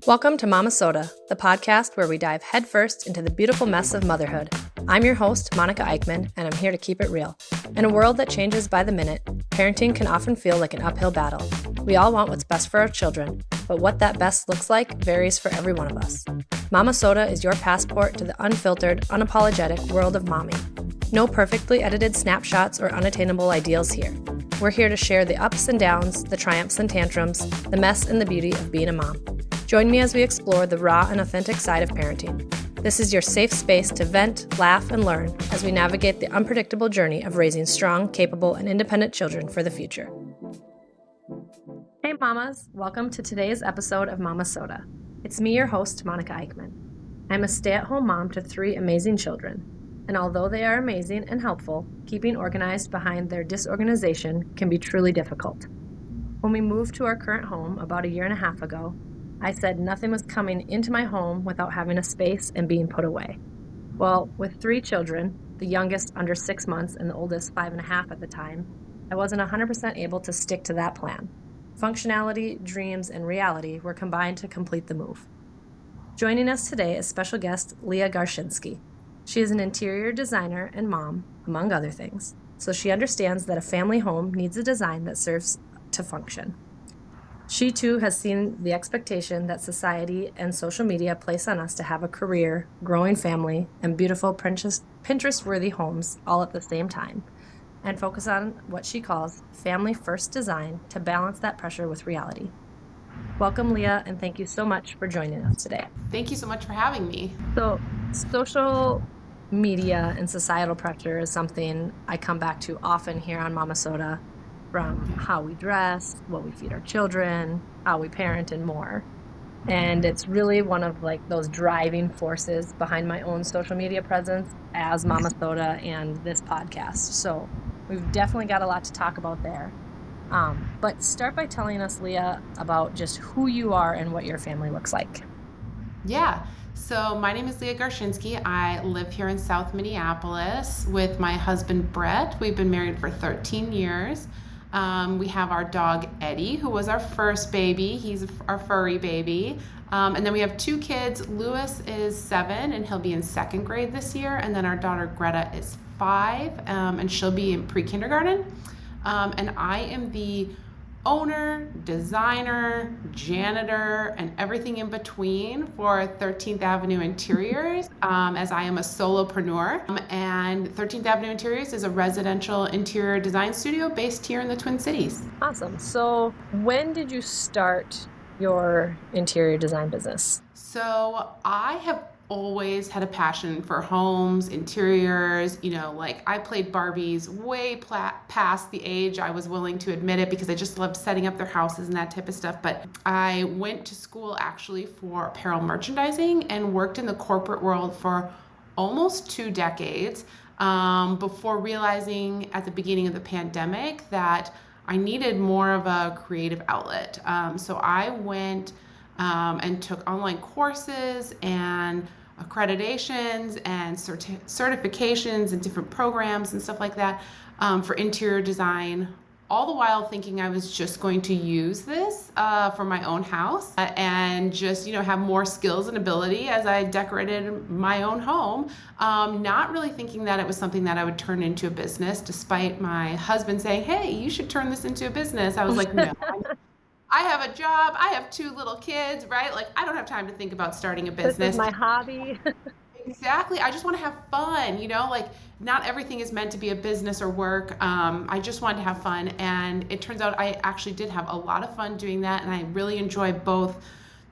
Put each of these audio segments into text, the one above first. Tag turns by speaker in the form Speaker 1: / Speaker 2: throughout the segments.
Speaker 1: Welcome to Momma-Sota, the podcast where we dive headfirst into the beautiful mess of motherhood. I'm your host, Monica Eickman, and I'm here to keep it real. In a world that changes by the minute, parenting can often feel like an uphill battle. We all want what's best for our children, but what that best looks like varies for every one of us. Momma-Sota is your passport to the unfiltered, unapologetic world of mommy. No perfectly edited snapshots or unattainable ideals here. We're here to share the ups and downs, the triumphs and tantrums, the mess and the beauty of being a mom. Join me as we explore the raw and authentic side of parenting. This is your safe space to vent, laugh, and learn as we navigate the unpredictable journey of raising strong, capable, and independent children for the future. Hey mamas, welcome to today's episode of Momma-Sota. It's me, your host, Monica Eickman. I'm a stay-at-home mom to 3 amazing children, and although they are amazing and helpful, keeping organized behind their disorganization can be truly difficult. When we moved to our current home about 1.5 years ago, I said nothing was coming into my home without having a space and being put away. Well, with 3 children, the youngest under 6 months and the oldest 5.5 at the time, I wasn't 100% able to stick to that plan. Functionality, dreams, and reality were combined to complete the move. Joining us today is special guest Leah Garczynski. She is an interior designer and mom, among other things, so she understands that a family home needs a design that serves to function. She too has seen the expectation that society and social media place on us to have a career, growing family, and beautiful Pinterest-worthy homes all at the same time, and focus on what she calls family-first design to balance that pressure with reality. Welcome, Leah, and thank you so much for joining us today.
Speaker 2: Thank you so much for having me.
Speaker 1: So, social media and societal pressure is something I come back to often here on Momma-Sota, from how we dress, what we feed our children, how we parent, and more. And it's really one of those driving forces behind my own social media presence as Momma-Sota and this podcast. So we've definitely got a lot to talk about there. But start by telling us, Leah, about just who you are and what your family looks like.
Speaker 2: Yeah. So my name is Leah Garczynski. I live here in South Minneapolis with my husband, Brett. We've been married for 13 years. We have our dog, Eddie, who was our first baby. He's our furry baby. And then we have 2 kids. Lewis is 7, and he'll be in 2nd grade this year. And then our daughter, Greta, is 5, and she'll be in pre-kindergarten. And I am the owner, designer, janitor, and everything in between for 13th Avenue Interiors, as I am a solopreneur. And 13th Avenue Interiors is a residential interior design studio based here in the Twin Cities.
Speaker 1: Awesome. So when did you start your interior design business?
Speaker 2: So I have always had a passion for homes, interiors. I played Barbies way past the age I was willing to admit it, because I just loved setting up their houses and that type of stuff. But I went to school actually for apparel merchandising and worked in the corporate world for almost 2 decades, before realizing at the beginning of the pandemic that I needed more of a creative outlet. So I went and took online courses and accreditations and certifications and different programs and stuff like that, for interior design, all the while thinking I was just going to use this for my own house, and just have more skills and ability as I decorated my own home, not really thinking that it was something that I would turn into a business, despite my husband saying, hey, you should turn this into a business. I was like, no. I have a job. I have 2 little kids, right? I don't have time to think about starting a business.
Speaker 1: This is my hobby.
Speaker 2: Exactly. I just want to have fun, not everything is meant to be a business or work. I just wanted to have fun. And it turns out I actually did have a lot of fun doing that. And I really enjoy both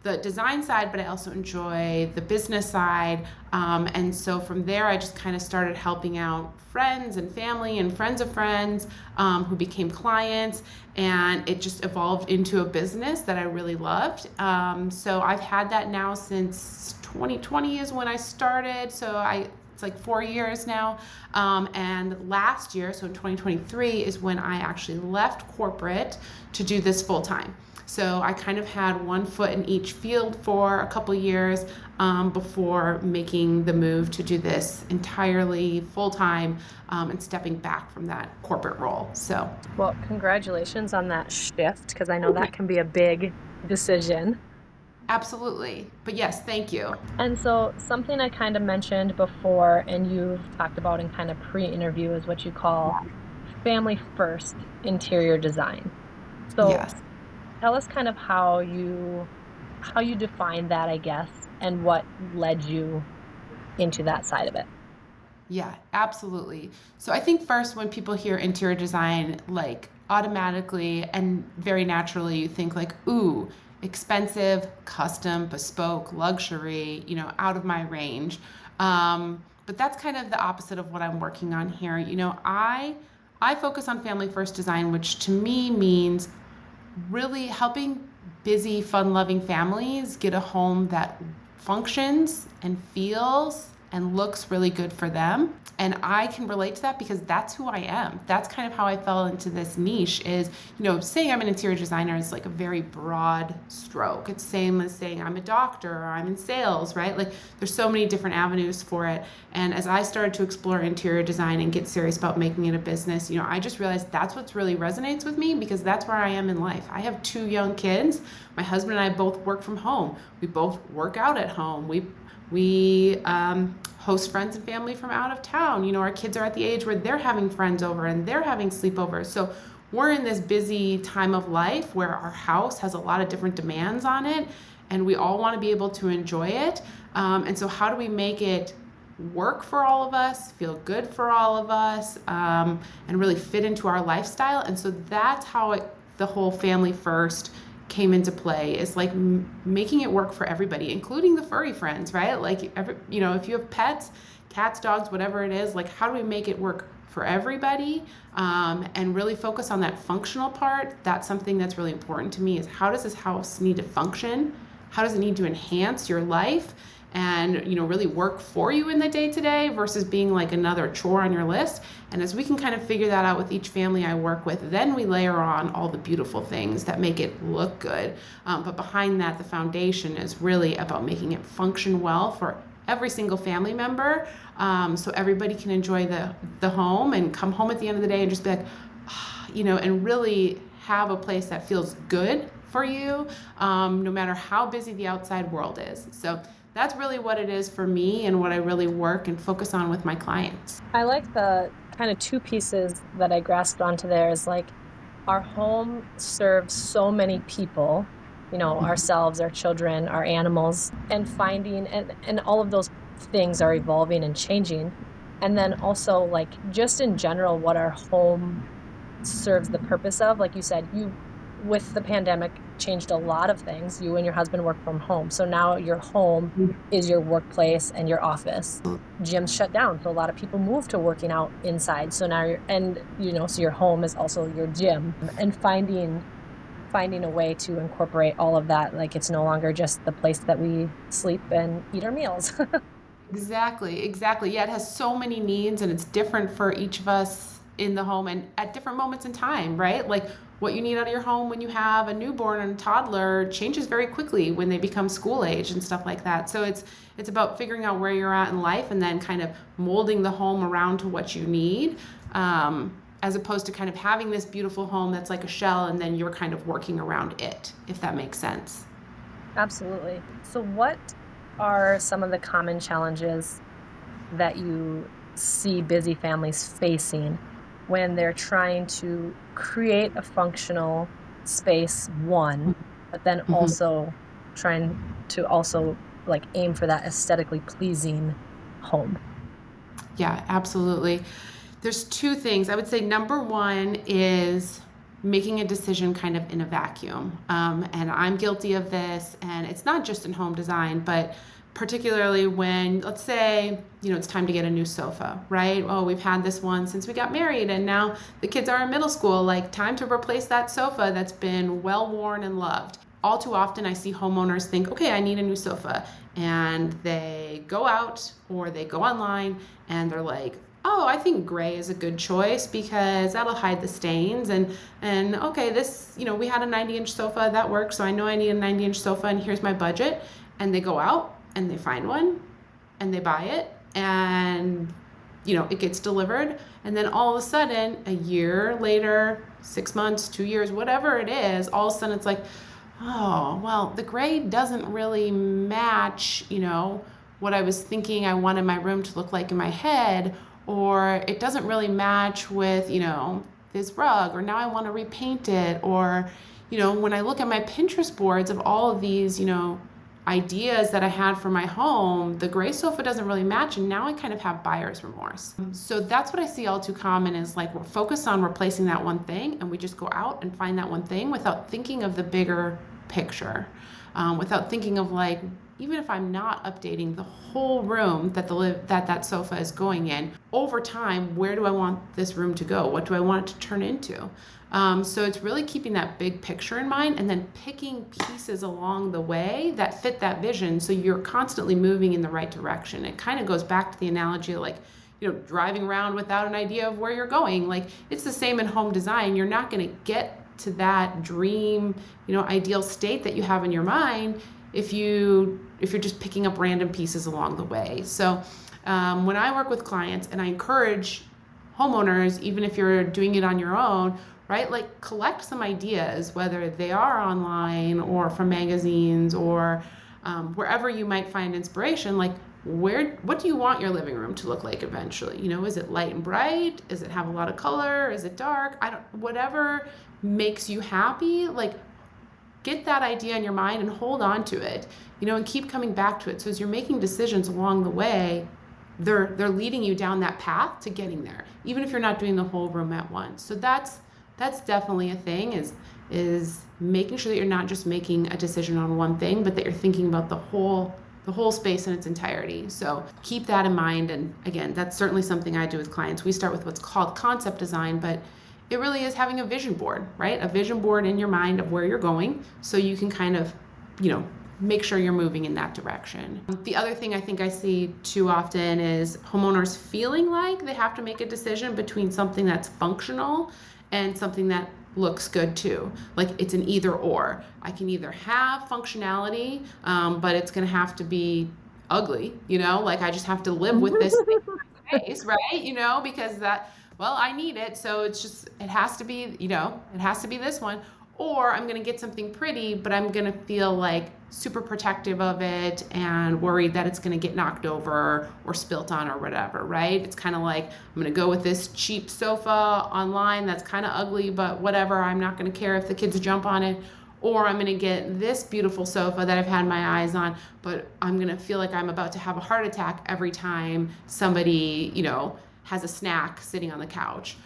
Speaker 2: the design side, but I also enjoy the business side. And so from there, I just kind of started helping out friends and family and friends of friends, who became clients. And it just evolved into a business that I really loved. So I've had that now since 2020 is when I started. So It's like 4 years now. And last year, so in 2023, is when I actually left corporate to do this full time. So I kind of had one foot in each field for a couple years before making the move to do this entirely full time and stepping back from that corporate role. So,
Speaker 1: well, congratulations on that shift, because I know that can be a big decision.
Speaker 2: absolutely. But yes, thank you.
Speaker 1: And so something I kind of mentioned before, and you've talked about in kind of pre-interview, is what you call family first interior design. So
Speaker 2: Yes.
Speaker 1: tell us kind of how you define that, I guess, and what led you into that side of it.
Speaker 2: Yeah, absolutely. So I think first when people hear interior design, like automatically and very naturally, you think like, ooh, expensive, custom, bespoke, luxury, out of my range. But that's kind of the opposite of what I'm working on here. I focus on family first design, which to me means really helping busy, fun-loving families get a home that functions and feels and looks really good for them. And I can relate to that because that's who I am. That's kind of how I fell into this niche is, saying I'm an interior designer is like a very broad stroke. It's same as saying I'm a doctor or I'm in sales, right? Like there's so many different avenues for it. And as I started to explore interior design and get serious about making it a business, I just realized that's what really resonates with me because that's where I am in life. I have 2 young kids. My husband and I both work from home. We both work out at home. We host friends and family from out of town. Our kids are at the age where they're having friends over and they're having sleepovers. So we're in this busy time of life where our house has a lot of different demands on it and we all want to be able to enjoy it. And so how do we make it work for all of us, feel good for all of us, and really fit into our lifestyle? And so that's how the whole family first came into play, is like making it work for everybody, including the furry friends, right? Like if you have pets, cats, dogs, whatever it is, like how do we make it work for everybody, and really focus on that functional part? That's something that's really important to me, is how does this house need to function? How does it need to enhance your life and really work for you in the day-to-day versus being like another chore on your list? And as we can kind of figure that out with each family I work with, then we layer on all the beautiful things that make it look good. But behind that, the foundation is really about making it function well for every single family member, so everybody can enjoy the home and come home at the end of the day and just be like, and really have a place that feels good for you, no matter how busy the outside world is. So that's really what it is for me and what I really work and focus on with my clients.
Speaker 1: I like the kind of 2 pieces that I grasped onto there, is like our home serves so many people, ourselves, our children, our animals, and finding, and all of those things are evolving and changing. And then also like just in general, what our home serves the purpose of, like you said, with the pandemic changed a lot of things. You and your husband work from home. So now your home is your workplace and your office. Gyms shut down. So a lot of people move to working out inside. So now so your home is also your gym, and finding a way to incorporate all of that. Like it's no longer just the place that we sleep and eat our meals.
Speaker 2: Exactly. Yeah, it has so many needs and it's different for each of us in the home and at different moments in time, right? Like what you need out of your home when you have a newborn and a toddler changes very quickly when they become school age and stuff like that. So it's about figuring out where you're at in life and then kind of molding the home around to what you need, as opposed to kind of having this beautiful home that's like a shell and then you're kind of working around it, if that makes sense.
Speaker 1: Absolutely. So what are some of the common challenges that you see busy families facing when they're trying to create a functional space, one, but then also trying to like aim for that aesthetically pleasing home?
Speaker 2: Yeah, absolutely. There's 2 things. I would say number 1 is making a decision kind of in a vacuum. And I'm guilty of this, and it's not just in home design, but particularly when, let's say, it's time to get a new sofa, right? Oh, we've had this one since we got married and now the kids are in middle school, like time to replace that sofa that's been well worn and loved. All too often I see homeowners think, okay, I need a new sofa. and they go out or they go online and they're like, oh, I think gray is a good choice because that'll hide the stains. And okay, this, we had a 90-inch sofa that works, so I know I need a 90-inch sofa and here's my budget. And they go out and they find one and they buy it and, it gets delivered. And then all of a sudden, a year later, 6 months, 2 years, whatever it is, all of a sudden it's like, oh, well, the gray doesn't really match, what I was thinking I wanted my room to look like in my head, or it doesn't really match with, this rug, or now I want to repaint it, or, when I look at my Pinterest boards of all of these, ideas that I had for my home, the gray sofa doesn't really match, and now I kind of have buyer's remorse. So that's what I see all too common is like we're focused on replacing that one thing, and we just go out and find that one thing without thinking of the bigger picture, without thinking of like, even if I'm not updating the whole room that sofa is going in, over time, where do I want this room to go? What do I want it to turn into? So it's really keeping that big picture in mind and then picking pieces along the way that fit that vision so you're constantly moving in the right direction. It kind of goes back to the analogy of like, driving around without an idea of where you're going. Like it's the same in home design. You're not going to get to that dream, ideal state that you have in your mind if you're just picking up random pieces along the way. So when I work with clients and I encourage homeowners, even if you're doing it on your own, right? Like collect some ideas, whether they are online or from magazines or wherever you might find inspiration, like what do you want your living room to look like eventually? Is it light and bright? Does it have a lot of color? Is it dark? Whatever makes you happy, like get that idea in your mind and hold on to it, and keep coming back to it. So as you're making decisions along the way, they're leading you down that path to getting there, even if you're not doing the whole room at once. So that's definitely a thing is making sure that you're not just making a decision on one thing, but that you're thinking about the whole space in its entirety. So keep that in mind. And again, that's certainly something I do with clients. We start with what's called concept design, but it really is having a vision board, right? A vision board in your mind of where you're going so you can kind of, make sure you're moving in that direction. The other thing I think I see too often is homeowners feeling like they have to make a decision between something that's functional and something that looks good too. Like it's an either or. I can either have functionality, but it's going to have to be ugly, like I just have to live with this thing in my face, right? Because I need it. So it has to be, it has to be this one. Or I'm going to get something pretty, but I'm going to feel like super protective of it and worried that it's going to get knocked over or spilt on or whatever, right? It's kind of like I'm going to go with this cheap sofa online that's kind of ugly, but whatever, I'm not going to care if the kids jump on it. Or I'm going to get this beautiful sofa that I've had my eyes on, but I'm going to feel like I'm about to have a heart attack every time somebody, has a snack sitting on the couch.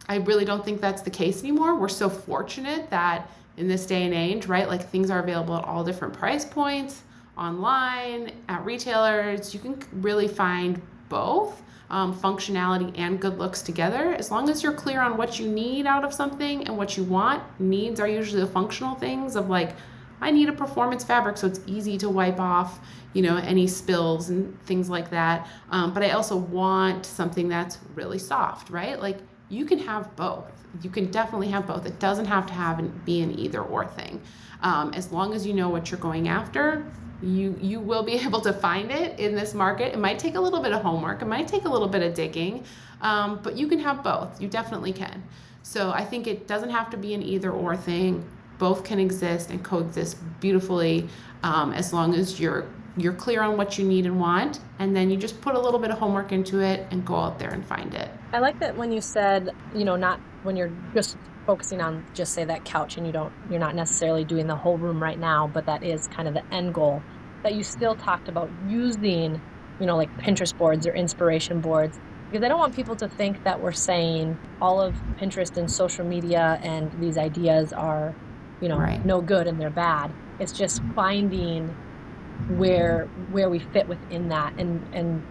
Speaker 2: I really don't think that's the case anymore. We're so fortunate that in this day and age, right, like things are available at all different price points, online, at retailers. You can really find both functionality and good looks together, as long as you're clear on what you need out of something and what you want. Needs are usually the functional things of like, I need a performance fabric so it's easy to wipe off, any spills and things like that. But I also want something that's really soft, right? Like you can have both. You can definitely have both. It doesn't have to be an either or thing. As long as you know what you're going after, you will be able to find it in this market. It might take a little bit of homework. It might take a little bit of digging, but you can have both. You definitely can. So I think it doesn't have to be an either or thing. Both can exist and coexist beautifully, as long as you're clear on what you need and want, and then you just put a little bit of homework into it and go out there and find it.
Speaker 1: I like that when you said, not when you're just focusing on just say that couch and you're not necessarily doing the whole room right now, but that is kind of the end goal, that you still talked about using, like Pinterest boards or inspiration boards, because I don't want people to think that we're saying all of Pinterest and social media and these ideas are,
Speaker 2: right,
Speaker 1: no good and they're bad. It's just finding where we fit within that and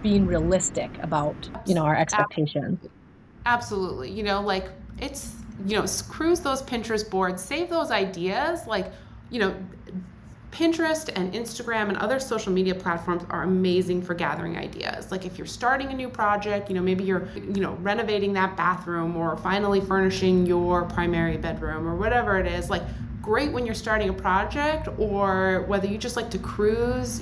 Speaker 1: being realistic about, our expectations.
Speaker 2: Absolutely. Like it's, cruise those Pinterest boards, save those ideas, like, Pinterest and Instagram and other social media platforms are amazing for gathering ideas. Like if you're starting a new project, maybe you're, renovating that bathroom or finally furnishing your primary bedroom or whatever it is, like great when you're starting a project, or whether you just like to cruise,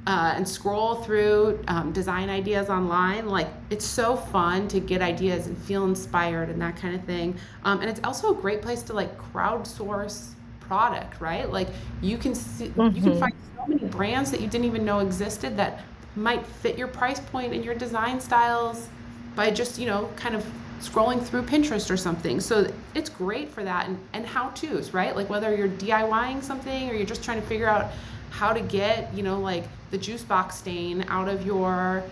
Speaker 2: and scroll through design ideas online. Like it's so fun to get ideas and feel inspired and that kind of thing. And it's also a great place to like crowdsource product, right? Like you can see, you can find so many brands that you didn't even know existed that might fit your price point and your design styles by just, kind of scrolling through Pinterest or something. So it's great for that, and how-tos, right? Like whether you're DIYing something or you're just trying to figure out how to get, like the juice box stain off your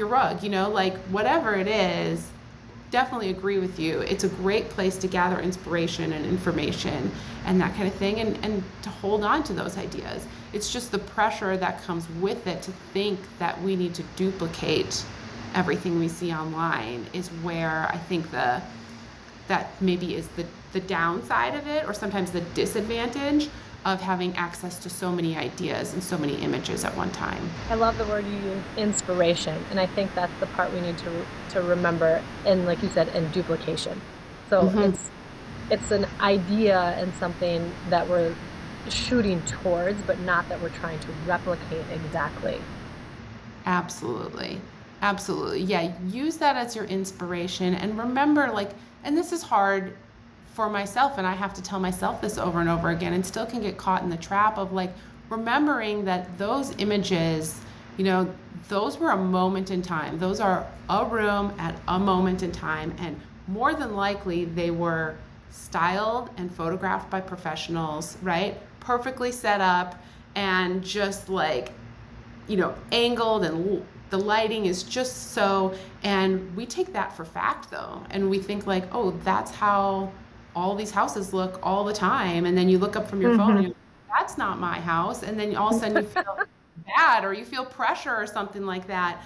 Speaker 2: rug, like whatever it is. Definitely agree with you. It's a great place to gather inspiration and information and that kind of thing, and to hold on to those ideas. It's just the pressure that comes with it to think that we need to duplicate everything we see online is where I think that maybe is the downside of it, or sometimes the disadvantage of having access to so many ideas and so many images at one time.
Speaker 1: I love the word you use, inspiration, and I think that's the part we need to remember. And like you said, in duplication. So it's an idea and something that we're shooting towards, but not that we're trying to replicate exactly.
Speaker 2: Absolutely. Yeah, use that as your inspiration, and remember, like, and this is hard for myself, and I have to tell myself this over and over again, and still can get caught in the trap of like remembering that those images, those were a moment in time. Those are a room at a moment in time, and more than likely they were styled and photographed by professionals, right? Perfectly set up and just like, angled, and the lighting is just so, and we take that for fact though, and we think like, oh, that's how all these houses look all the time. And then you look up from your phone and you're like, that's not my house. And then all of a sudden you feel bad, or you feel pressure or something like that.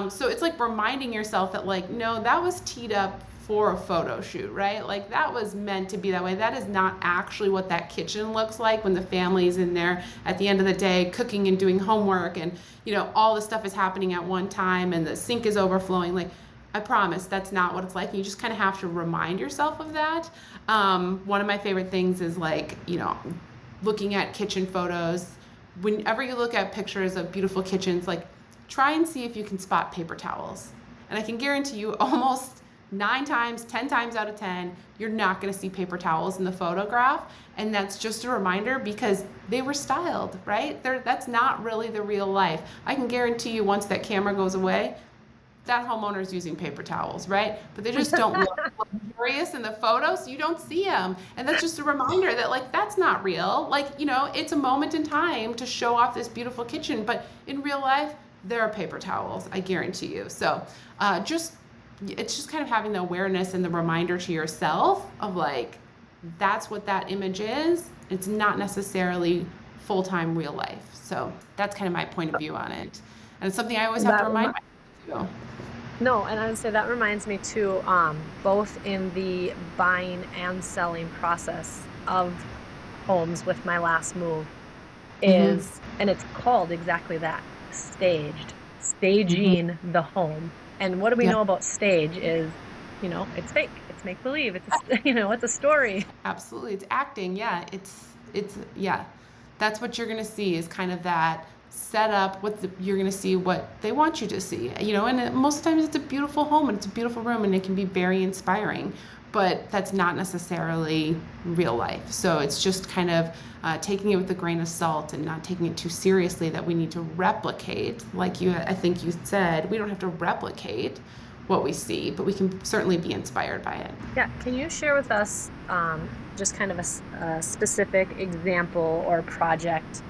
Speaker 2: So it's like reminding yourself that like, no, that was teed up for a photo shoot, right? Like that was meant to be that way. That is not actually what that kitchen looks like when the family's in there at the end of the day cooking and doing homework, and all the stuff is happening at one time and the sink is overflowing. Like, I promise that's not what it's like. You just kind of have to remind yourself of that. One of my favorite things is like, looking at kitchen photos. Whenever you look at pictures of beautiful kitchens, like try and see if you can spot paper towels. And I can guarantee you almost 9 times, 10 times out of 10, you're not going to see paper towels in the photograph. And that's just a reminder because they were styled, right? That's not really the real life. I can guarantee you once that camera goes away, that homeowner's using paper towels, right? But they just don't look luxurious in the photo, so you don't see them. And that's just a reminder that like, that's not real. Like, it's a moment in time to show off this beautiful kitchen, but in real life, there are paper towels, I guarantee you. So it's just kind of having the awareness and the reminder to yourself of like, that's what that image is. It's not necessarily full-time real life. So that's kind of my point of view on it. And it's something I always have to remind myself too.
Speaker 1: No, and I would say that reminds me too, both in the buying and selling process of homes with my last move is, and it's called exactly that, staging the home. And what do we know about stage is, it's fake, it's make believe, it's it's a story.
Speaker 2: Absolutely, it's acting. Yeah, it's yeah. That's what you're gonna see is kind of that setup. You're gonna see what they want you to see. And most of the times it's a beautiful home and it's a beautiful room and it can be very inspiring. But that's not necessarily real life. So it's just kind of taking it with a grain of salt and not taking it too seriously that we need to replicate. Like I think you said, we don't have to replicate what we see, but we can certainly be inspired by it.
Speaker 1: Yeah, can you share with us just kind of a specific example or project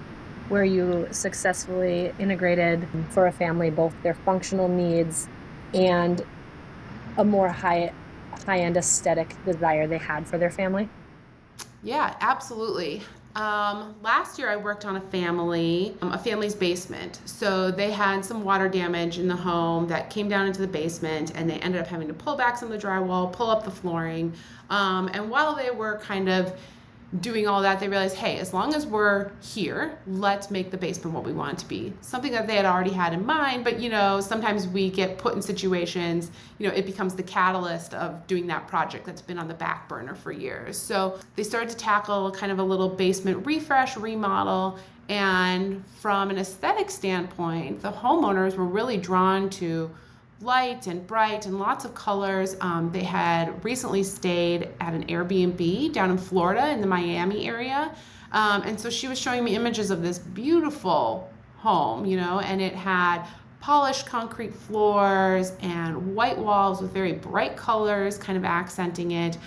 Speaker 1: where you successfully integrated for a family both their functional needs and a more high-end aesthetic desire they had for their family?
Speaker 2: Yeah, absolutely. Last year I worked on a family's basement. So they had some water damage in the home that came down into the basement, and they ended up having to pull back some of the drywall, pull up the flooring. And while they were kind of doing all that, they realized, hey, as long as we're here, let's make the basement what we want it to be. Something that they had already had in mind, but sometimes we get put in situations, it becomes the catalyst of doing that project that's been on the back burner for years. So they started to tackle kind of a little basement refresh, remodel, and from an aesthetic standpoint, the homeowners were really drawn to light and bright and lots of colors. They had recently stayed at an Airbnb down in Florida in the Miami area. And so she was showing me images of this beautiful home, and it had polished concrete floors and white walls with very bright colors kind of accenting it,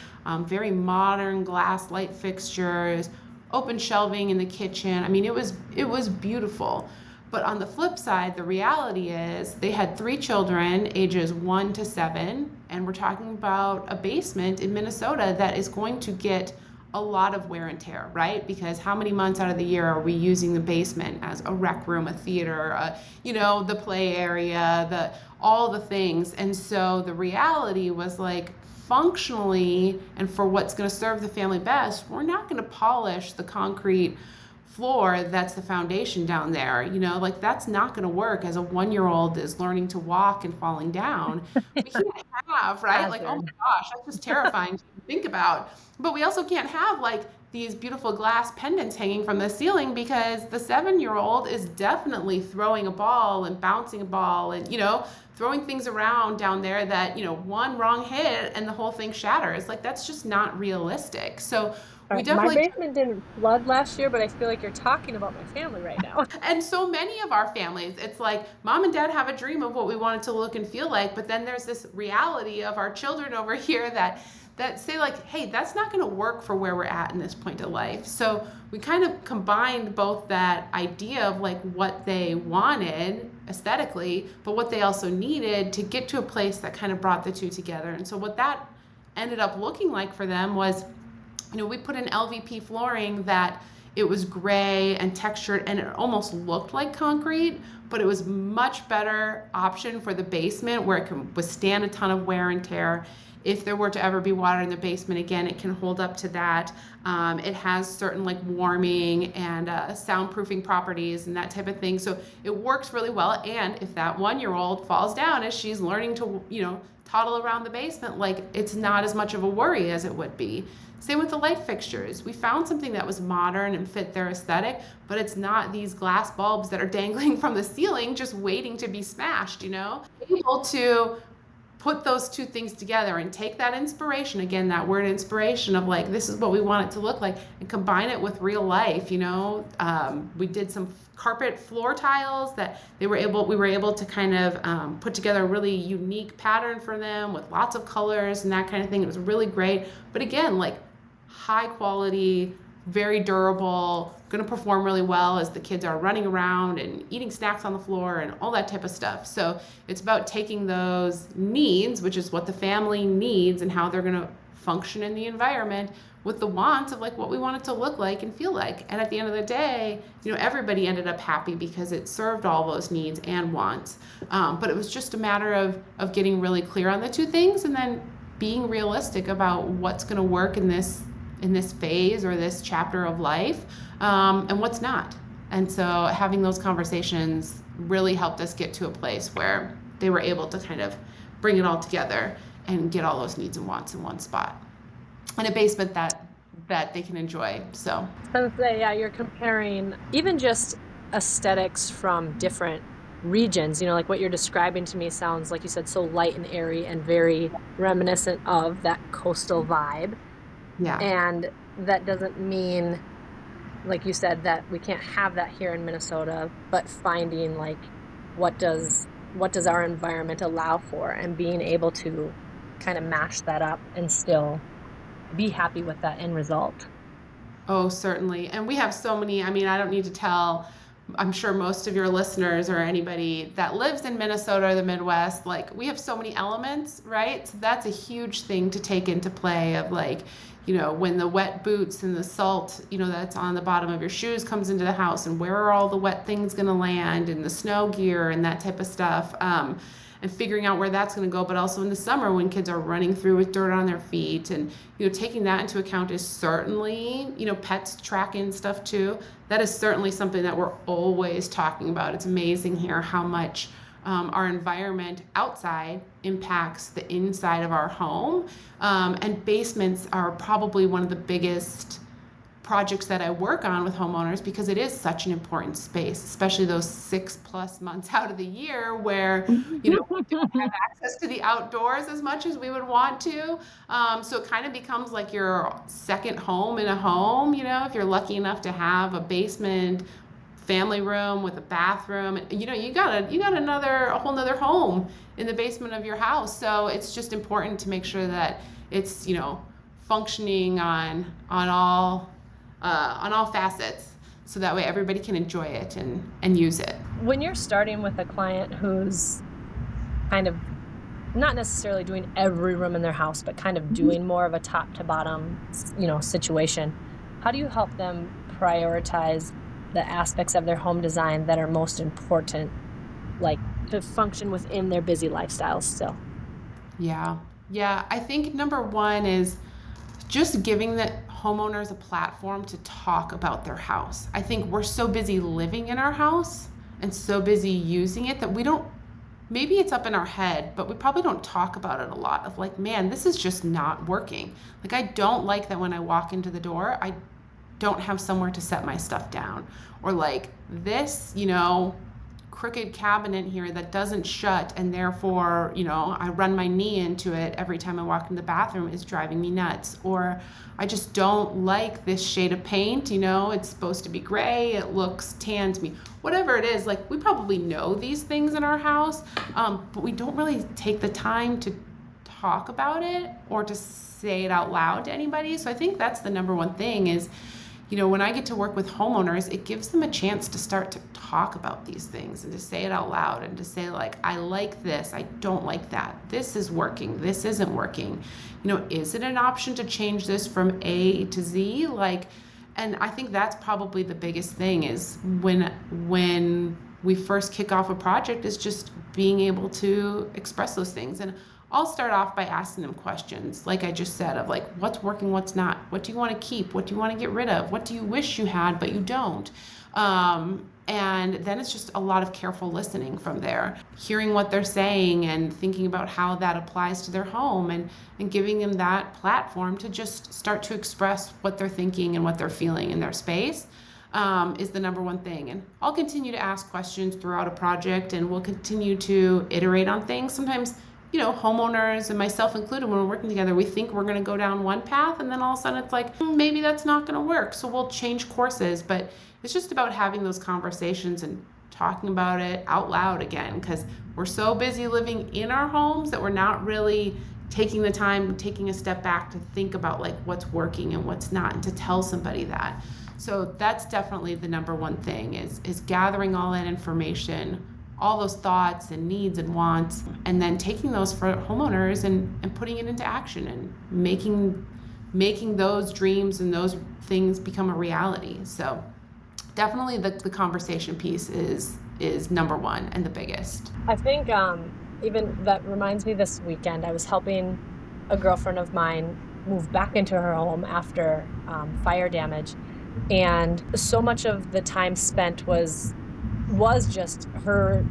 Speaker 2: very modern glass light fixtures, open shelving in the kitchen. I mean, it was beautiful. But on the flip side, the reality is they had 3 children, ages 1 to 7, and we're talking about a basement in Minnesota that is going to get a lot of wear and tear, right? Because how many months out of the year are we using the basement as a rec room, a theater, the play area, all the things. And so the reality was like, functionally, and for what's going to serve the family best, we're not going to polish the concrete floor that's the foundation down there, that's not going to work as a 1-year-old is learning to walk and falling down. We can't have, right? Like, oh my gosh, that's just terrifying to think about. But we also can't have like these beautiful glass pendants hanging from the ceiling, because the 7-year-old is definitely throwing a ball and bouncing a ball and throwing things around down there that one wrong hit and the whole thing shatters. Like, that's just not realistic. So we definitely,
Speaker 1: my basement didn't flood last year, but I feel like you're talking about my family right now.
Speaker 2: And so many of our families, it's like mom and dad have a dream of what we want it to look and feel like, but then there's this reality of our children over here that say like, hey, that's not going to work for where we're at in this point of life. So we kind of combined both that idea of like what they wanted aesthetically, but what they also needed to get to a place that kind of brought the two together. And so what that ended up looking like for them was, we put in LVP flooring that it was gray and textured and it almost looked like concrete, but it was much better option for the basement where it can withstand a ton of wear and tear. If there were to ever be water in the basement again, it can hold up to that. It has certain like warming and soundproofing properties and that type of thing. So it works really well. And if that 1-year-old falls down as she's learning to, toddle around the basement, like it's not as much of a worry as it would be. Same with the light fixtures. We found something that was modern and fit their aesthetic, but it's not these glass bulbs that are dangling from the ceiling just waiting to be smashed, Able to put those two things together and take that inspiration, again, that word inspiration of like, this is what we want it to look like, and combine it with real life, We did some carpet floor tiles that we were able to kind of put together a really unique pattern for them with lots of colors and that kind of thing. It was really great. But again, like high quality, very durable, going to perform really well as the kids are running around and eating snacks on the floor and all that type of stuff. So it's about taking those needs, which is what the family needs and how they're going to function in the environment, with the wants of like what we want it to look like and feel like. And at the end of the day, everybody ended up happy because it served all those needs and wants. But it was just a matter of getting really clear on the two things and then being realistic about what's going to work in this phase or this chapter of life, and what's not. And so having those conversations really helped us get to a place where they were able to kind of bring it all together and get all those needs and wants in one spot, in a basement that they can enjoy. So
Speaker 1: I was gonna say, yeah, you're comparing even just aesthetics from different regions, like what you're describing to me sounds, like you said, so light and airy and very reminiscent of that coastal vibe.
Speaker 2: Yeah.
Speaker 1: And that doesn't mean, like you said, that we can't have that here in Minnesota, but finding like what does our environment allow for, and being able to kind of mash that up and still be happy with that end result.
Speaker 2: Oh, certainly. And we have so many, I don't need to tell, I'm sure most of your listeners or anybody that lives in Minnesota or the Midwest, like we have so many elements, right? So that's a huge thing to take into play of like, when the wet boots and the salt, that's on the bottom of your shoes comes into the house, and where are all the wet things going to land, and the snow gear and that type of stuff. and figuring out where that's going to go. But also in the summer when kids are running through with dirt on their feet, and taking that into account is certainly, pets tracking stuff too. That is certainly something that we're always talking about. It's amazing here how much our environment outside impacts the inside of our home. And basements are probably one of the biggest projects that I work on with homeowners, because it is such an important space, especially those 6+ months out of the year where, we don't have access to the outdoors as much as we would want to. So it kind of becomes like your second home in a home, if you're lucky enough to have a basement family room with a bathroom, you got a whole nother home in the basement of your house. So it's just important to make sure that it's, functioning on all facets, so that way everybody can enjoy it and use it.
Speaker 1: When you're starting with a client who's kind of not necessarily doing every room in their house, but kind of doing more of a top to bottom, situation, how do you help them prioritize the aspects of their home design that are most important, like to function within their busy lifestyles still?
Speaker 2: Yeah. I think number one is just giving the homeowners a platform to talk about their house. I think we're so busy living in our house and so busy using it that we don't, maybe it's up in our head, but we probably don't talk about it a lot, of like, man, this is just not working. Like, I don't like that when I walk into the door, I don't have somewhere to set my stuff down, or like this, crooked cabinet here that doesn't shut, and therefore, I run my knee into it every time I walk in the bathroom, is driving me nuts. Or I just don't like this shade of paint, it's supposed to be gray, it looks tan to me. Whatever it is, like, we probably know these things in our house, but we don't really take the time to talk about it or to say it out loud to anybody. So I think that's the number one thing is, when I get to work with homeowners, it gives them a chance to start to talk about these things and to say it out loud and to say, like, I like this, I don't like that, this is working, this isn't working. Is it an option to change this from A to Z? And I think that's probably the biggest thing is when we first kick off a project, is just being able to express those things. And I'll start off by asking them questions, like I just said, of like, what's working, what's not, what do you want to keep, what do you want to get rid of, what do you wish you had but you don't. And then it's just a lot of careful listening from there, hearing what they're saying and thinking about how that applies to their home, and giving them that platform to just start to express what they're thinking and what they're feeling in their space. Is the number one thing. And I'll continue to ask questions throughout a project, and we'll continue to iterate on things. Sometimes, homeowners and myself included, when we're working together, we think we're going to go down one path, and then all of a sudden it's like, maybe that's not going to work. So we'll change courses. But it's just about having those conversations and talking about it out loud again, because we're so busy living in our homes that we're not really taking the time, taking a step back to think about like what's working and what's not, and to tell somebody that. So that's definitely the number one thing is gathering all that information, all those thoughts and needs and wants, and then taking those for homeowners and putting it into action and making those dreams and those things become a reality. So definitely the conversation piece is number one and the biggest.
Speaker 1: I think even that reminds me, this weekend I was helping a girlfriend of mine move back into her home after fire damage, and so much of the time spent was just her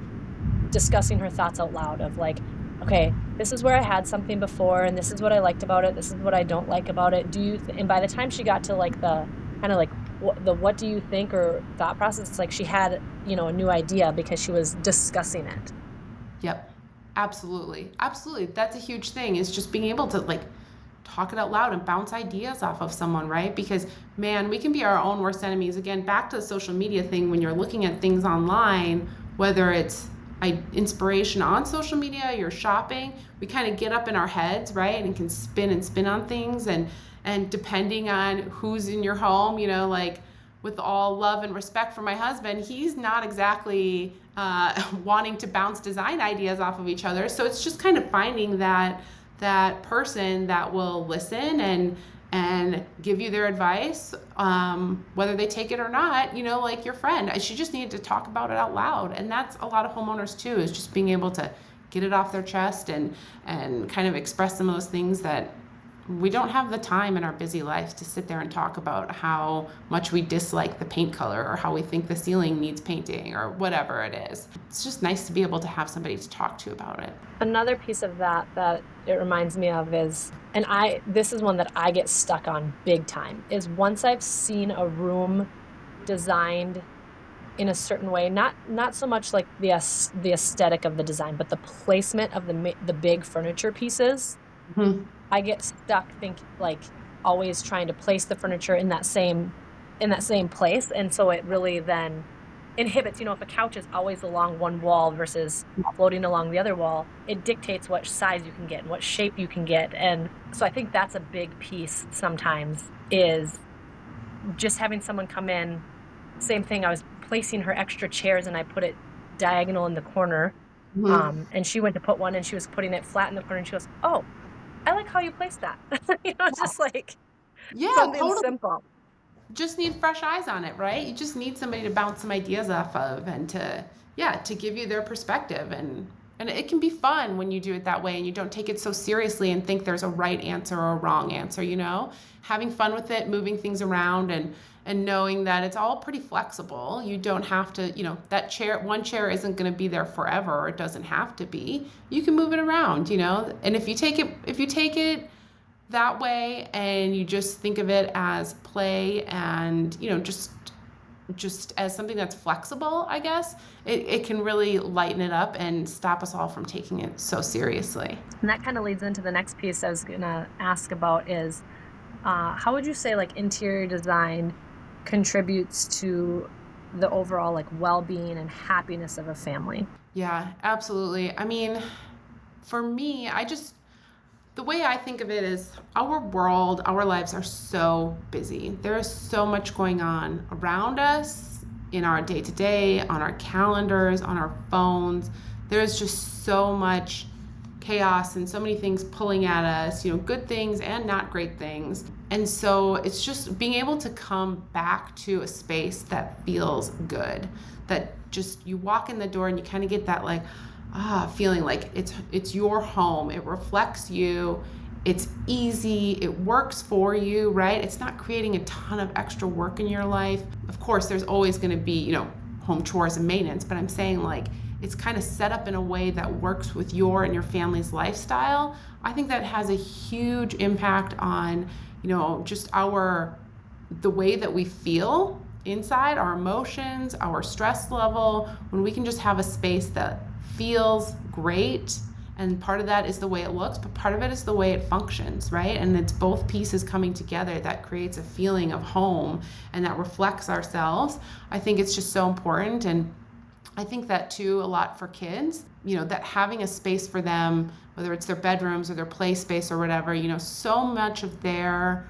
Speaker 1: discussing her thoughts out loud of like, okay, this is where I had something before, and this is what I liked about it, this is what I don't like about it. And by the time she got to like the kind of like what do you think or thought process, it's like she had a new idea because she was discussing it.
Speaker 2: Yep, absolutely. That's a huge thing, is just being able to like talk it out loud and bounce ideas off of someone, right? Because man, we can be our own worst enemies. Again, back to the social media thing, when you're looking at things online, whether it's inspiration on social media, you're shopping, we kind of get up in our heads, right? And can spin on things, and depending on who's in your home, like with all love and respect for my husband, he's not exactly wanting to bounce design ideas off of each other. So it's just kind of finding that person that will listen and give you their advice, whether they take it or not, like your friend. She just needed to talk about it out loud. And that's a lot of homeowners too, is just being able to get it off their chest and kind of express some of those things that we don't have the time in our busy life to sit there and talk about how much we dislike the paint color or how we think the ceiling needs painting or whatever it is. It's just nice to be able to have somebody to talk to about it.
Speaker 1: Another piece of that it reminds me of is, and this is one that I get stuck on big time, is once I've seen a room designed in a certain way, not so much like the aesthetic of the design, but the placement of the big furniture pieces.
Speaker 2: Mm-hmm.
Speaker 1: I get stuck always trying to place the furniture in that same place, and so it really then inhibits. If a couch is always along one wall versus floating along the other wall, it dictates what size you can get and what shape you can get. And so I think that's a big piece sometimes, is just having someone come in. Same thing, I was placing her extra chairs and I put it diagonal in the corner.
Speaker 2: Mm-hmm.
Speaker 1: And she went to put one and she was putting it flat in the corner and she goes, "Oh, I like how you placed that." Just like something
Speaker 2: totally.
Speaker 1: simple.
Speaker 2: Just need fresh eyes on it, right? You just need somebody to bounce some ideas off of and to give you their perspective. And it can be fun when you do it that way and you don't take it so seriously and think there's a right answer or a wrong answer, having fun with it, moving things around and knowing that it's all pretty flexible. You don't have to, that one chair isn't going to be there forever, or it doesn't have to be. You can move it around, and if you take it that way and you just think of it as play and, just as something that's flexible, I guess, it can really lighten it up and stop us all from taking it so seriously.
Speaker 1: And that kind of leads into the next piece I was going to ask about is, how would you say interior design contributes to the overall well-being and happiness of a family?
Speaker 2: Yeah, absolutely. I mean, for me, the way I think of it is our world, our lives are so busy. There is so much going on around us in our day-to-day, on our calendars, on our phones. There's just so much chaos and so many things pulling at us, good things and not great things. And so it's just being able to come back to a space that feels good, that just you walk in the door and you kind of get that feeling like it's your home. It reflects you. It's easy. It works for you, right? It's not creating a ton of extra work in your life. Of course, there's always going to be, home chores and maintenance, but I'm saying it's kind of set up in a way that works with your and your family's lifestyle. I think that has a huge impact on, just the way that we feel inside, our emotions, our stress level, when we can just have a space that feels great. And part of that is the way it looks, but part of it is the way it functions, right? And it's both pieces coming together that creates a feeling of home and that reflects ourselves. I think it's just so important. And I think that too, a lot for kids, that having a space for them, whether it's their bedrooms or their play space or whatever, so much of their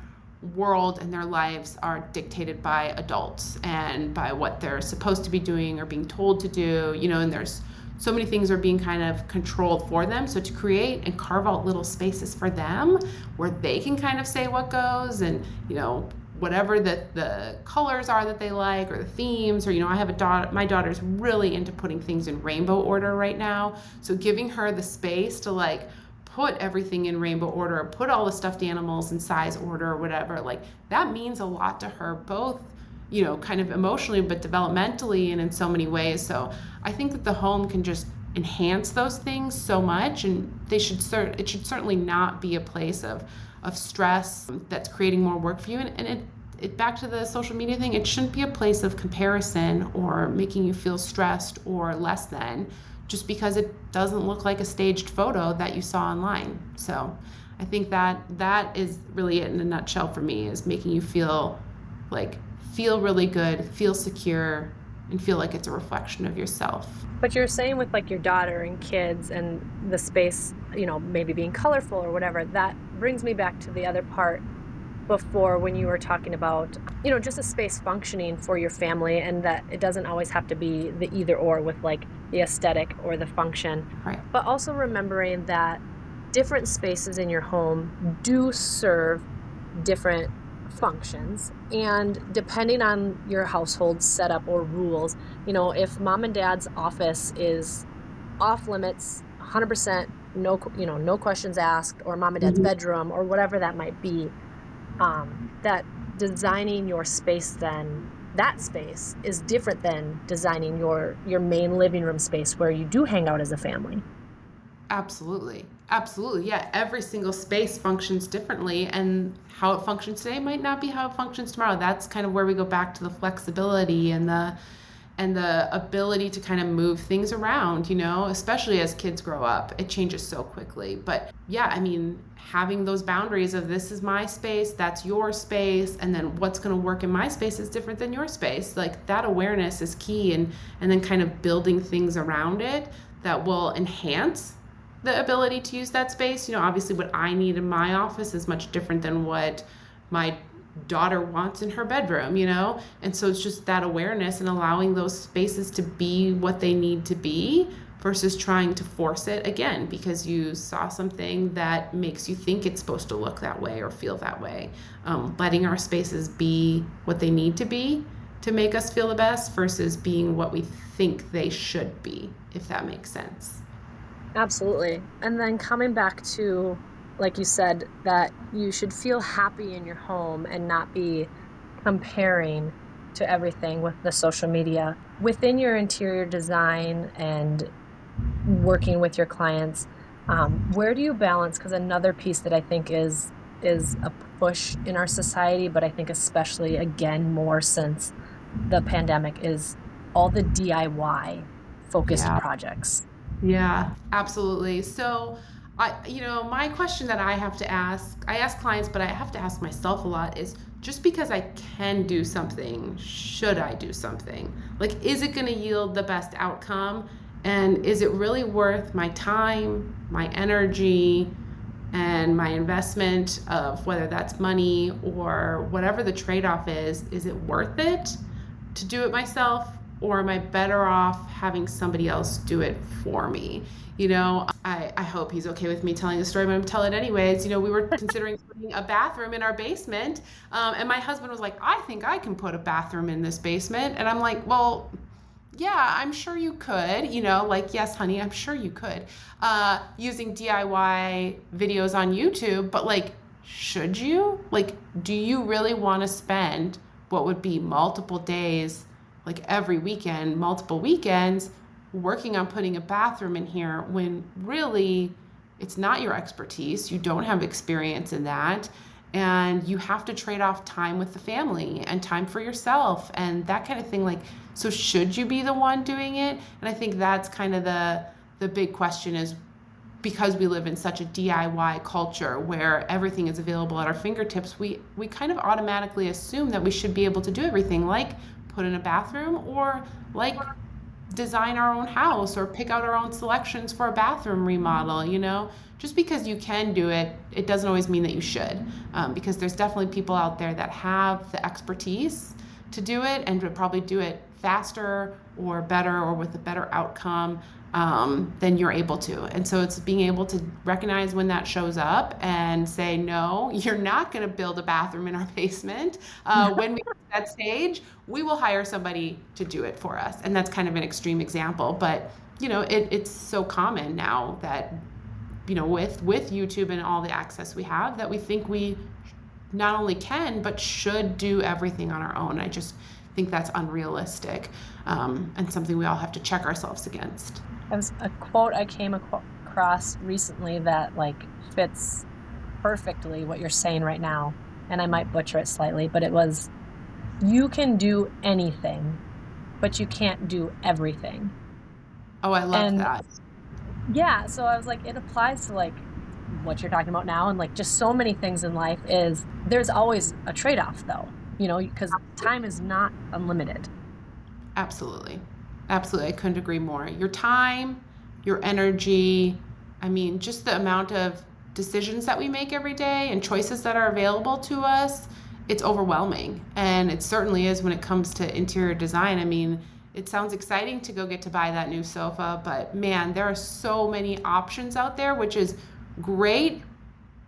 Speaker 2: world and their lives are dictated by adults and by what they're supposed to be doing or being told to do, and there's so many things are being kind of controlled for them. So to create and carve out little spaces for them where they can kind of say what goes and, whatever the colors are that they like or the themes, or, I have a daughter, my daughter's really into putting things in rainbow order right now. So giving her the space to put everything in rainbow order, or put all the stuffed animals in size order or whatever, that means a lot to her, both kind of emotionally, but developmentally and in so many ways. So I think that the home can just enhance those things so much, and it should certainly not be a place of stress that's creating more work for you. And it back to the social media thing, it shouldn't be a place of comparison or making you feel stressed or less than just because it doesn't look like a staged photo that you saw online. So I think that is really it in a nutshell for me, is making you feel really good, feel secure, and feel like it's a reflection of yourself.
Speaker 1: But you're saying with your daughter and kids and the space, maybe being colorful or whatever, that brings me back to the other part before when you were talking about, just a space functioning for your family, and that it doesn't always have to be the either or with the aesthetic or the function.
Speaker 2: Right.
Speaker 1: But also remembering that different spaces in your home do serve different functions, and depending on your household setup or rules, if mom and dad's office is off limits 100% no questions asked, or mom and dad's bedroom, or whatever that might be, that designing your space, then that space is different than designing your main living room space where you do hang out as a family.
Speaker 2: Absolutely. Absolutely. Yeah. Every single space functions differently, and how it functions today might not be how it functions tomorrow. That's kind of where we go back to the flexibility and the ability to kind of move things around, especially as kids grow up. It changes so quickly. But yeah, I mean, having those boundaries of this is my space, that's your space, and then what's going to work in my space is different than your space. Like, that awareness is key, and then kind of building things around it that will enhance the ability to use that space. Obviously what I need in my office is much different than what my daughter wants in her bedroom, And so it's just that awareness and allowing those spaces to be what they need to be versus trying to force it again because you saw something that makes you think it's supposed to look that way or feel that way. Letting our spaces be what they need to be to make us feel the best versus being what we think they should be, if that makes sense.
Speaker 1: Absolutely. And then coming back to, like you said, that you should feel happy in your home and not be comparing to everything with the social media. Within your interior design and working with your clients, where do you balance? Because another piece that I think is a push in our society, but I think especially, again, more since the pandemic, is all the DIY focused projects.
Speaker 2: Yeah, absolutely. So, my question that I ask clients, but I have to ask myself a lot is, just because I can do something, should I do something? Like, is it going to yield the best outcome? And is it really worth my time, my energy, and my investment of whether that's money or whatever the trade-off is? Is it worth it to do it myself? Or am I better off having somebody else do it for me? I hope he's okay with me telling the story, but I'm going to tell it anyways. We were considering putting a bathroom in our basement. And my husband was like, I think I can put a bathroom in this basement. And I'm like, well, yeah, I'm sure you could, yes, honey, I'm sure you could, using DIY videos on YouTube. But should you? Do you really want to spend what would be multiple days, every weekend, multiple weekends, working on putting a bathroom in here when really it's not your expertise? You don't have experience in that. And you have to trade off time with the family and time for yourself and that kind of thing. So should you be the one doing it? And I think that's kind of the big question, is because we live in such a DIY culture where everything is available at our fingertips, we kind of automatically assume that we should be able to do everything, like put in a bathroom or design our own house or pick out our own selections for a bathroom remodel. Just because you can do it, it doesn't always mean that you should, because there's definitely people out there that have the expertise to do it and to probably do it faster or better or with a better outcome than you're able to. And so it's being able to recognize when that shows up and say, no, you're not going to build a bathroom in our basement. When we get to that stage, we will hire somebody to do it for us. And that's kind of an extreme example, but it's so common now that, with YouTube and all the access we have, that we think we not only can, but should do everything on our own. I just think that's unrealistic, and something we all have to check ourselves against.
Speaker 1: There's a quote I came across recently that fits perfectly what you're saying right now, and I might butcher it slightly, but it was, you can do anything, but you can't do everything.
Speaker 2: Oh, I love that.
Speaker 1: Yeah, so I was like, it applies to what you're talking about now, and just so many things in life. Is there's always a trade-off though, because time is not unlimited.
Speaker 2: Absolutely. Absolutely. I couldn't agree more. Your time, your energy, just the amount of decisions that we make every day and choices that are available to us, it's overwhelming. And it certainly is when it comes to interior design. It sounds exciting to go get to buy that new sofa, but man, there are so many options out there, which is great,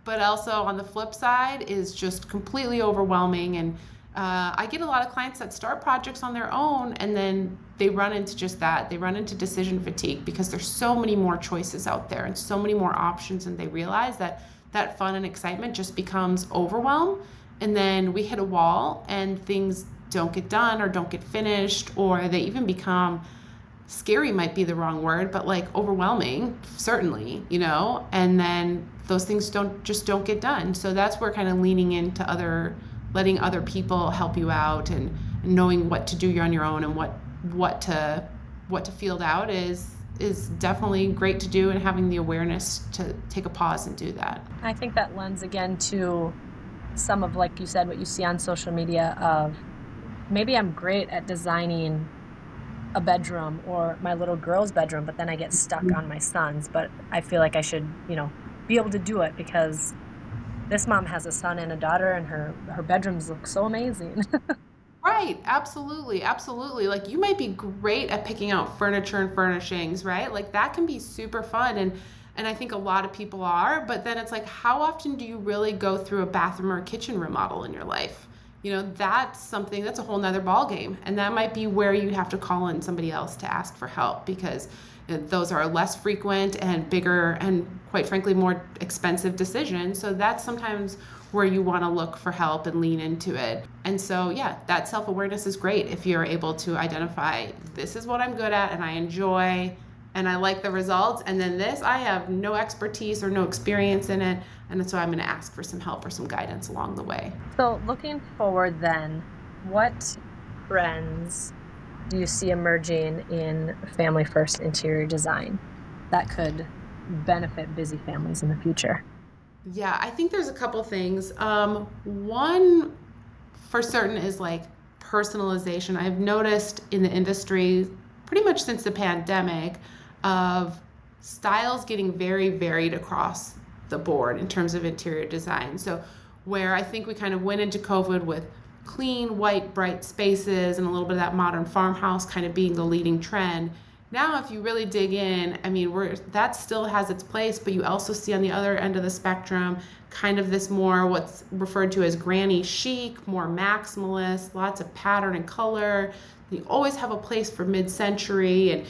Speaker 2: but also on the flip side is just completely overwhelming. And I get a lot of clients that start projects on their own and then they run into just that. They run into decision fatigue because there's so many more choices out there and so many more options, and they realize that that fun and excitement just becomes overwhelm. And then we hit a wall and things don't get done or don't get finished, or they even become scary, might be the wrong word, but like overwhelming, certainly, and then those things don't get done. So that's where kind of leaning into letting other people help you out and knowing what to do on your own and what to field out is definitely great to do, and having the awareness to take a pause and do that.
Speaker 1: I think that lends again to some of, like you said, what you see on social media of maybe I'm great at designing a bedroom or my little girl's bedroom, but then I get stuck on my son's, but I feel like I should, be able to do it because this mom has a son and a daughter and her bedrooms look so amazing.
Speaker 2: Right, absolutely, absolutely. Like you might be great at picking out furniture and furnishings, right? Like that can be super fun, and I think a lot of people are, but then it's like, how often do you really go through a bathroom or a kitchen remodel in your life? That's a whole nother ball game, and that might be where you have to call in somebody else to ask for help, because those are less frequent and bigger and quite frankly more expensive decisions. So that's sometimes where you want to look for help and lean into it. And so yeah, that self-awareness is great if you're able to identify, this is what I'm good at and I enjoy and I like the results, and then this I have no expertise or no experience in it, and so I'm going to ask for some help or some guidance along the way.
Speaker 1: So looking forward then, what trends do you see emerging in family first interior design that could benefit busy families in the future?
Speaker 2: Yeah, I think there's a couple things. One for certain is like personalization. I've noticed in the industry pretty much since the pandemic of styles getting very varied across the board in terms of interior design. So where I think we kind of went into COVID with clean, white, bright spaces and a little bit of that modern farmhouse kind of being the leading trend. Now, if you really dig in, I mean, that still has its place, but you also see on the other end of the spectrum kind of this more what's referred to as granny chic, more maximalist, lots of pattern and color. You always have a place for mid-century, and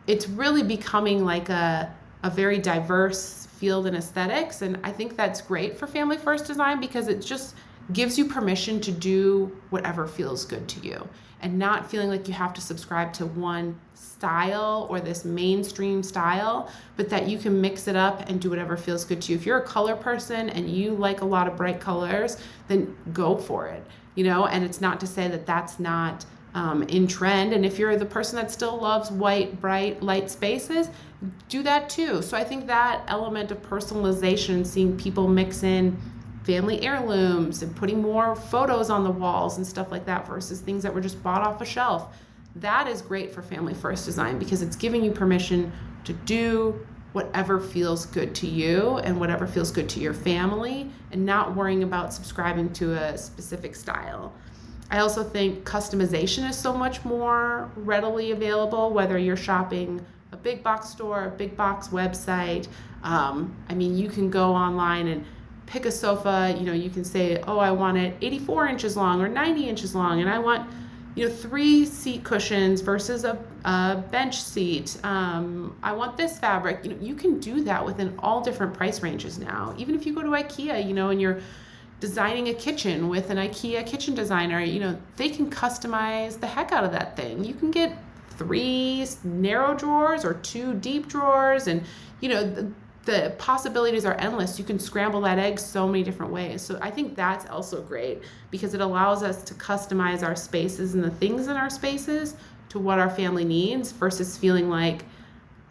Speaker 2: it's really becoming like a very diverse field in aesthetics, and I think that's great for family first design because it just gives you permission to do whatever feels good to you and not feeling like you have to subscribe to one style or this mainstream style, but that you can mix it up and do whatever feels good to you. If you're a color person and you like a lot of bright colors, then go for it, and it's not to say that that's not in trend. And if you're the person that still loves white, bright, light spaces, do that too. So I think that element of personalization, seeing people mix in family heirlooms and putting more photos on the walls and stuff like that versus things that were just bought off a shelf, that is great for family first design because it's giving you permission to do whatever feels good to you and whatever feels good to your family and not worrying about subscribing to a specific style. I also think customization is so much more readily available, whether you're shopping a big box store, a big box website. You can go online and pick a sofa, you can say, oh, I want it 84 inches long or 90 inches long, and I want, 3 seat cushions versus a bench seat. I want this fabric. You can do that within all different price ranges now. Even if you go to IKEA, and you're designing a kitchen with an IKEA kitchen designer, they can customize the heck out of that thing. You can get 3 narrow drawers or 2 deep drawers, and the possibilities are endless. You can scramble that egg so many different ways. So I think that's also great because it allows us to customize our spaces and the things in our spaces to what our family needs versus feeling like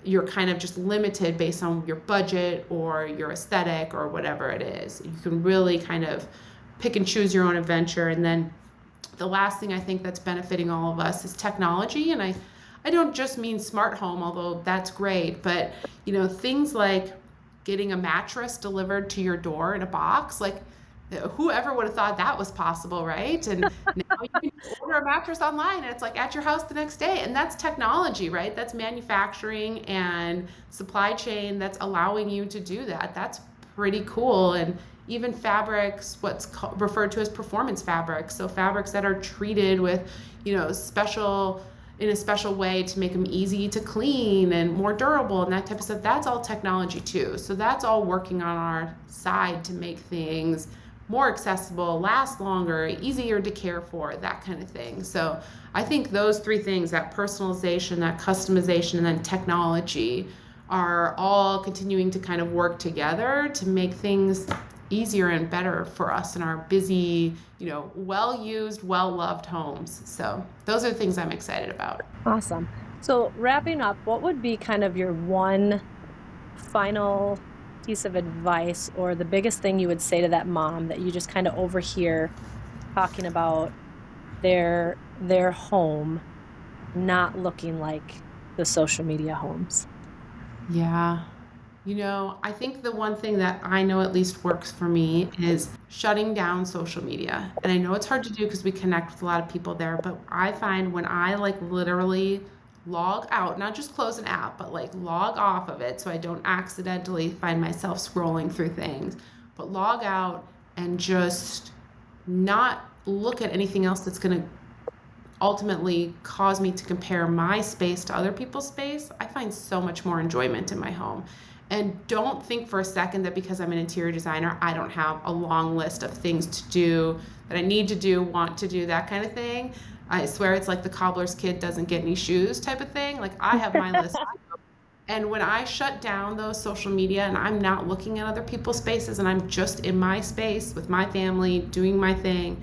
Speaker 2: you're kind of just limited based on your budget or your aesthetic or whatever it is. You can really kind of pick and choose your own adventure. And then the last thing I think that's benefiting all of us is technology. And I don't just mean smart home, although that's great, but things like getting a mattress delivered to your door in a box, like whoever would have thought that was possible, right? And now you can order a mattress online and it's like at your house the next day. And that's technology, right? That's manufacturing and supply chain that's allowing you to do that. That's pretty cool. And even fabrics, referred to as performance fabrics. So fabrics that are treated with, in a special way to make them easy to clean and more durable and that type of stuff. That's all technology too. So that's all working on our side to make things more accessible, last longer, easier to care for, that kind of thing. So I think those three things, that personalization, that customization, and then technology, are all continuing to kind of work together to make things easier and better for us in our busy, well-used, well-loved homes. So those are the things I'm excited about.
Speaker 1: Awesome. So wrapping up, what would be kind of your one final piece of advice or the biggest thing you would say to that mom that you just kind of overhear talking about their home not looking like the social media homes?
Speaker 2: Yeah. I think the one thing that I know at least works for me is shutting down social media. And I know it's hard to do because we connect with a lot of people there, but I find when I literally log out, not just close an app, but log off of it so I don't accidentally find myself scrolling through things, but log out and just not look at anything else that's going to ultimately cause me to compare my space to other people's space. I find so much more enjoyment in my home. And don't think for a second that because I'm an interior designer, I don't have a long list of things to do that I need to do, want to do, that kind of thing. I swear it's like the cobbler's kid doesn't get any shoes type of thing. I have my list. And when I shut down those social media and I'm not looking at other people's spaces and I'm just in my space with my family doing my thing,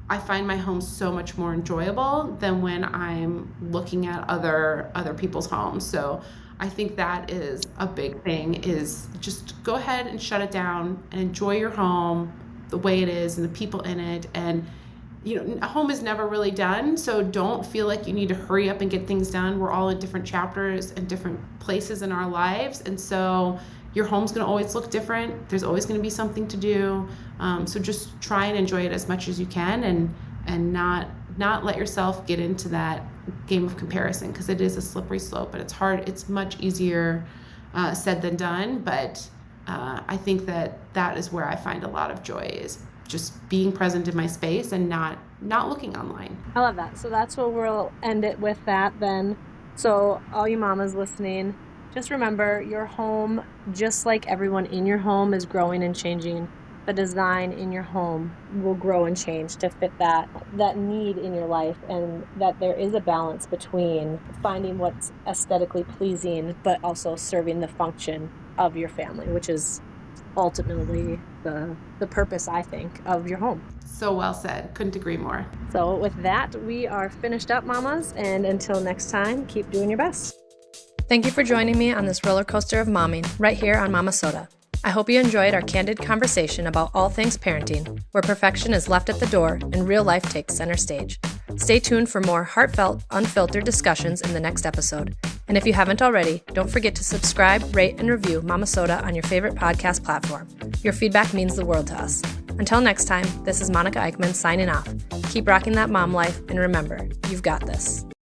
Speaker 2: I find my home so much more enjoyable than when I'm looking at other people's homes. So I think that is a big thing, is just go ahead and shut it down and enjoy your home the way it is and the people in it. And a home is never really done, so don't feel like you need to hurry up and get things done. We're all in different chapters and different places in our lives, and so your home's going to always look different. There's always going to be something to do. So just try and enjoy it as much as you can, and not let yourself get into that game of comparison, because it is a slippery slope and it's hard. It's much easier said than done, but I think that is where I find a lot of joy, is just being present in my space and not looking online.
Speaker 1: I love that. So that's what we'll end it with that then. So all you mamas listening, just remember, your home, just like everyone in your home, is growing and changing. The design in your home will grow and change to fit that need in your life, and that there is a balance between finding what's aesthetically pleasing but also serving the function of your family, which is ultimately the purpose, I think, of your home.
Speaker 2: So well said. Couldn't agree more.
Speaker 1: So with that, we are finished up, mamas, and until next time, keep doing your best. Thank you for joining me on this roller coaster of momming right here on Momma-Sota. I hope you enjoyed our candid conversation about all things parenting, where perfection is left at the door and real life takes center stage. Stay tuned for more heartfelt, unfiltered discussions in the next episode. And if you haven't already, don't forget to subscribe, rate, and review Momma-Sota on your favorite podcast platform. Your feedback means the world to us. Until next time, this is Monica Eickman signing off. Keep rocking that mom life, and remember, you've got this.